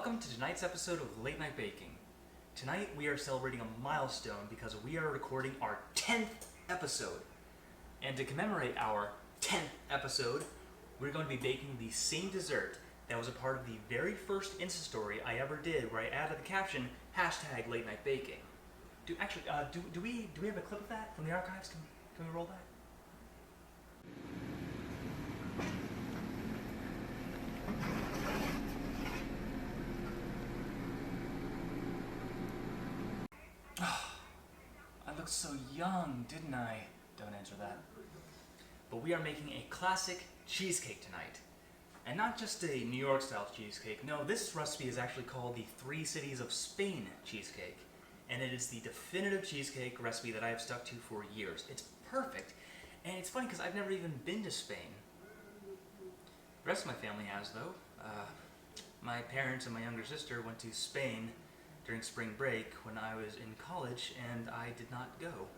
Welcome to tonight's episode of Late Night Baking. Tonight we are celebrating a milestone because we are recording our 10th episode. And to commemorate our 10th episode, we're going to be baking the same dessert that was a part of the very first Insta story I ever did, where I added the caption, #Late Night Baking. Do we have a clip of that from the archives? Can we roll that? I looked so young, didn't I? Don't answer that. But we are making a classic cheesecake tonight. And not just a New York style cheesecake. No, this recipe is actually called the Three Cities of Spain cheesecake. And it is the definitive cheesecake recipe that I have stuck to for years. It's perfect. And it's funny because I've never even been to Spain. The rest of my family has, though. My parents and my younger sister went to Spain during spring break when I was in college, and I did not go.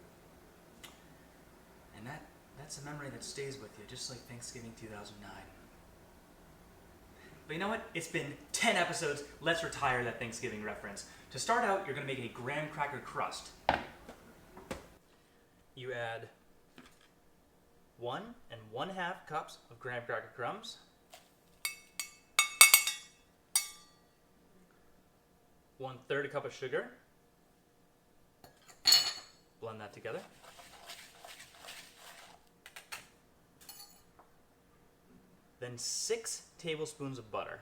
And that's a memory that stays with you, just like Thanksgiving 2009. But you know what? It's been 10 episodes. Let's retire that Thanksgiving reference. To start out, you're going to make a graham cracker crust. You add 1 1/2 cups of graham cracker crumbs, 1/3 cup of sugar. Blend that together. Then 6 tablespoons of butter.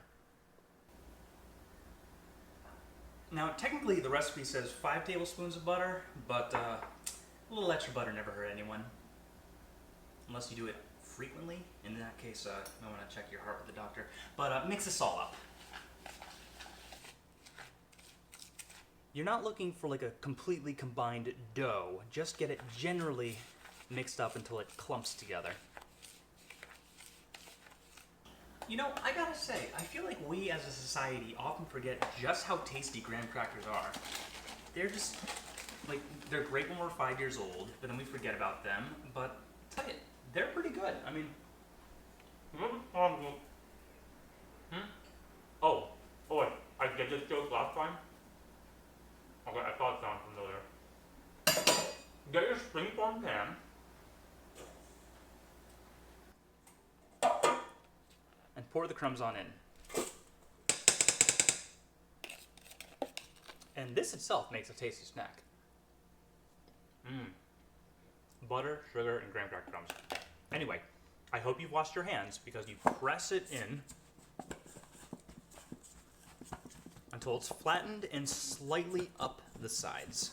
Now, technically the recipe says 5 tablespoons of butter, but a little extra butter never hurt anyone. Unless you do it frequently. In that case, you want to check your heart with the doctor. But mix this all up. You're not looking for like a completely combined dough. Just get it generally mixed up until it clumps together. You know, I gotta say, I feel like we as a society often forget just how tasty graham crackers are. They're just, like, they're great when we're 5 years old, but then we forget about them. But, tell you, they're pretty good. I mean, Oh, wait, I did this joke last time? Okay, I thought it sounded familiar. Get your springform pan. and pour the crumbs on in. And this itself makes a tasty snack. Butter, sugar, and graham cracker crumbs. Anyway, I hope you've washed your hands because you press it in until it's flattened and slightly up the sides.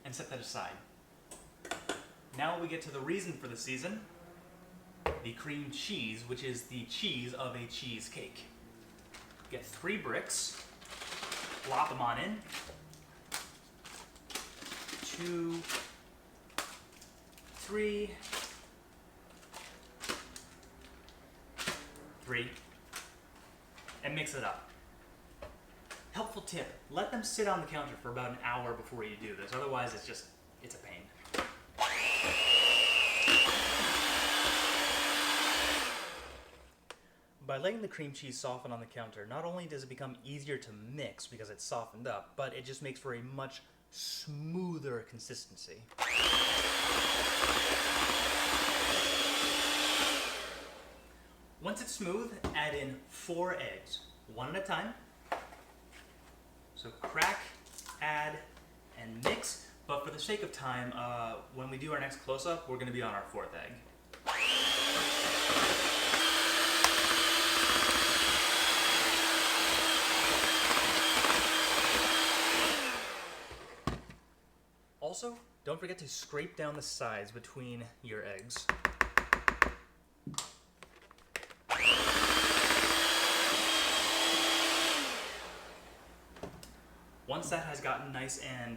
And set that aside. Now we get to the reason for the season, the cream cheese, which is the cheese of a cheesecake. Get 3 bricks, plop them on in, 2, 3, and mix it up. Helpful tip, let them sit on the counter for about an hour before you do this, otherwise it's a pain. By letting the cream cheese soften on the counter, not only does it become easier to mix because it's softened up, but it just makes for a much smoother consistency. Once it's smooth, add in 4 eggs, 1 at a time. So crack, add, and mix, but for the sake of time, when we do our next close-up, we're going to be on our 4th egg. Also, don't forget to scrape down the sides between your eggs. Once that has gotten nice and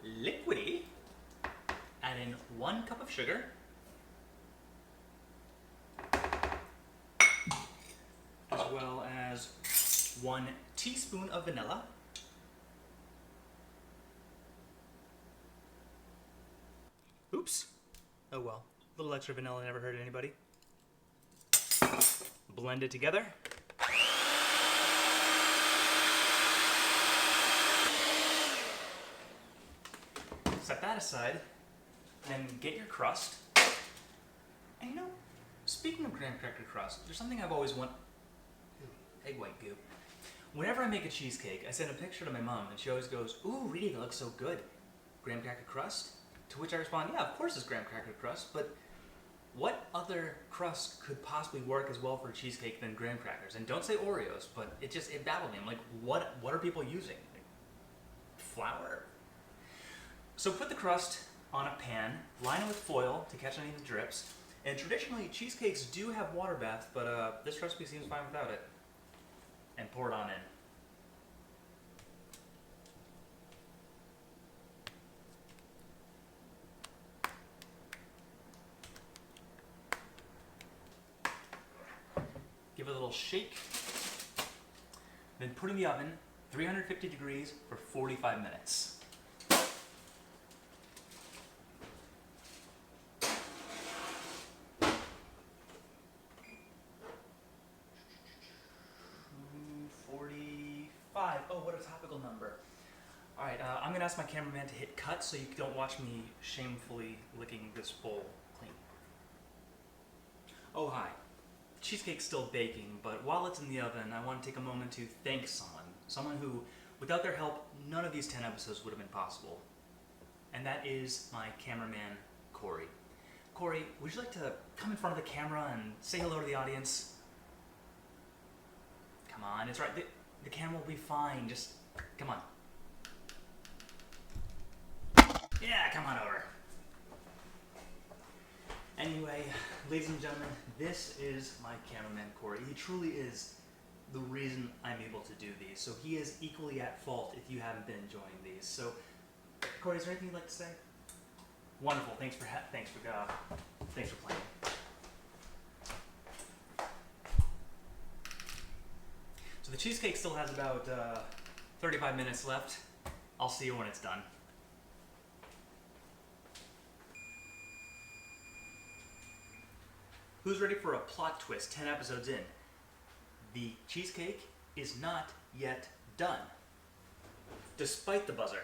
liquidy, add in 1 cup of sugar, as well as 1 teaspoon of vanilla, oops, oh well, a little extra vanilla never hurt anybody, blend it together. Set that aside, and get your crust. And you know, speaking of graham cracker crust, there's something I've always wanted. Egg white goo. Whenever I make a cheesecake, I send a picture to my mom, and she always goes, "Ooh, Reedy, that looks so good. Graham cracker crust?" To which I respond, "Yeah, of course it's graham cracker crust, but what other crust could possibly work as well for a cheesecake than graham crackers?" And don't say Oreos, but it baffled me. I'm like, what are people using? Like, flour? So put the crust on a pan, line it with foil to catch any of the drips. And traditionally, cheesecakes do have water baths, but this recipe seems fine without it. And pour it on in. Give it a little shake. Then put in the oven, 350 degrees for 45 minutes. Oh, what a topical number. Alright, I'm going to ask my cameraman to hit cut so you don't watch me shamefully licking this bowl clean. Oh, hi. Cheesecake's still baking, but while it's in the oven, I want to take a moment to thank someone who, without their help, none of these 10 episodes would have been possible. And that is my cameraman, Corey. Corey, would you like to come in front of the camera and say hello to the audience? Come on, it's right. The camera will be fine. Just come on. Yeah, come on over. Anyway, ladies and gentlemen, this is my cameraman, Corey. He truly is the reason I'm able to do these. So he is equally at fault if you haven't been enjoying these. So, Corey, is there anything you'd like to say? Wonderful. Thanks for playing. So the cheesecake still has about 35 minutes left. I'll see you when it's done. Who's ready for a plot twist 10 episodes in? The cheesecake is not yet done, despite the buzzer.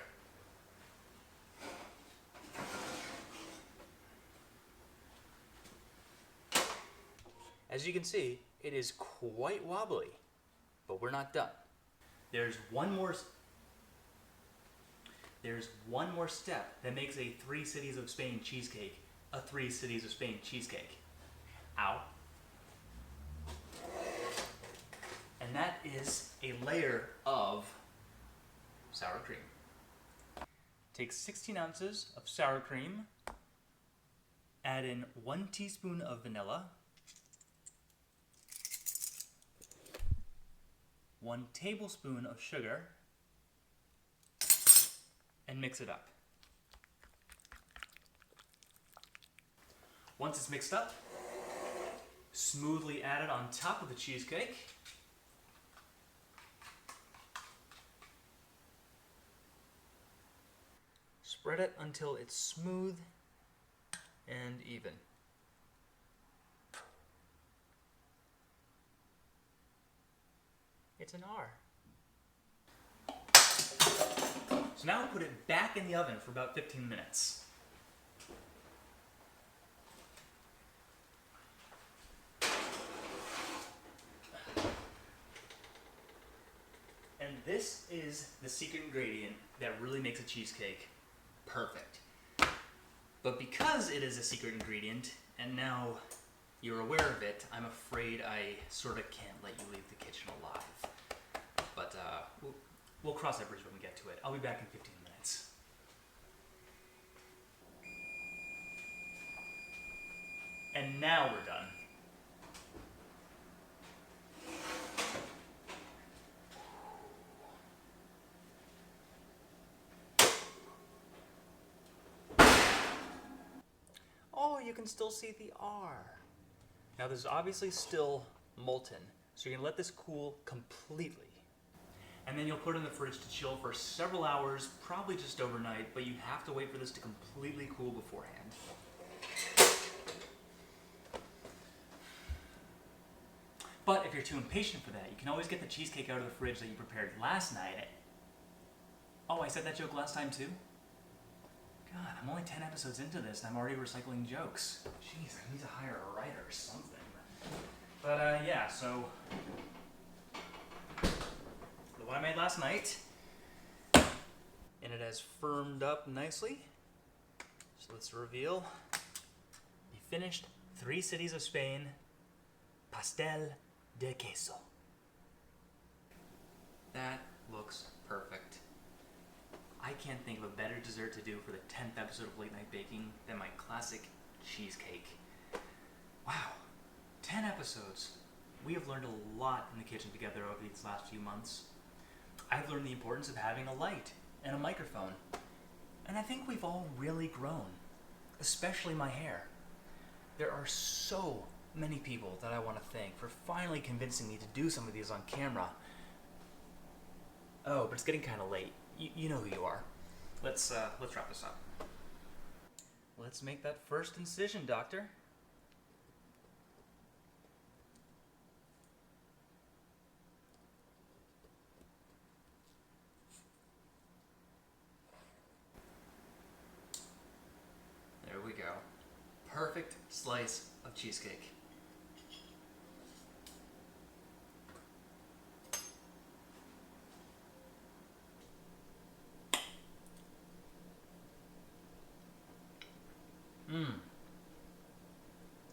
As you can see, it is quite wobbly. But we're not done. There's one more step that makes a 3 Cities of Spain cheesecake a 3 Cities of Spain cheesecake. Ow. And that is a layer of sour cream. Take 16 ounces of sour cream, add in 1 teaspoon of vanilla, 1 tablespoon of sugar, and mix it up. Once it's mixed up, smoothly add it on top of the cheesecake. Spread it until it's smooth and even. It's an R. So now we'll put it back in the oven for about 15 minutes. And this is the secret ingredient that really makes a cheesecake perfect. But because it is a secret ingredient, and now you're aware of it, I'm afraid I sort of can't let you leave the kitchen alive. But we'll cross that bridge when we get to it. I'll be back in 15 minutes. And now we're done. Oh, you can still see the R. Now this is obviously still molten, so you're gonna let this cool completely. And then you'll put it in the fridge to chill for several hours, probably just overnight, but you have to wait for this to completely cool beforehand. if you're too impatient for that, you can always get the cheesecake out of the fridge that you prepared last night. Oh, I said that joke last time too? God, I'm only 10 episodes into this and I'm already recycling jokes. Jeez, I need to hire a writer or something. But yeah, so the one I made last night, and it has firmed up nicely. So let's reveal the finished 3 Cities of Spain pastel de queso. That looks perfect. I can't think of a better dessert to do for the 10th episode of Late Night Baking than my classic cheesecake. Wow, 10 episodes. We have learned a lot in the kitchen together over these last few months. I've learned the importance of having a light and a microphone. And I think we've all really grown, especially my hair. There are so many people that I want to thank for finally convincing me to do some of these on camera. Oh, but it's getting kind of late. You know who you are. Let's wrap this up. Let's make that first incision, Doctor. There we go. Perfect slice of cheesecake.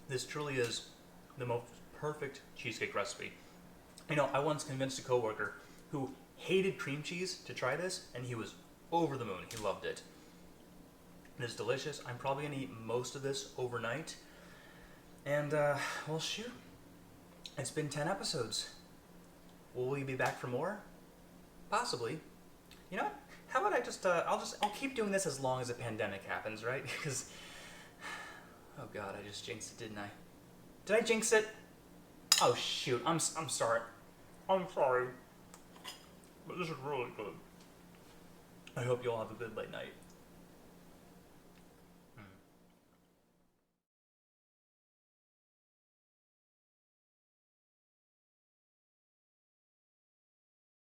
This truly is the most perfect cheesecake recipe. You know, I once convinced a coworker who hated cream cheese to try this, and he was over the moon. He loved it. It is delicious. I'm probably gonna eat most of this overnight. And, well, shoot. It's been 10 episodes. Will we be back for more? Possibly. You know what? How about I'll keep doing this as long as the pandemic happens, right? Because, oh God, I just jinxed it, didn't I? Did I jinx it? Oh shoot, I'm sorry. I'm sorry, but this is really good. I hope you all have a good late night.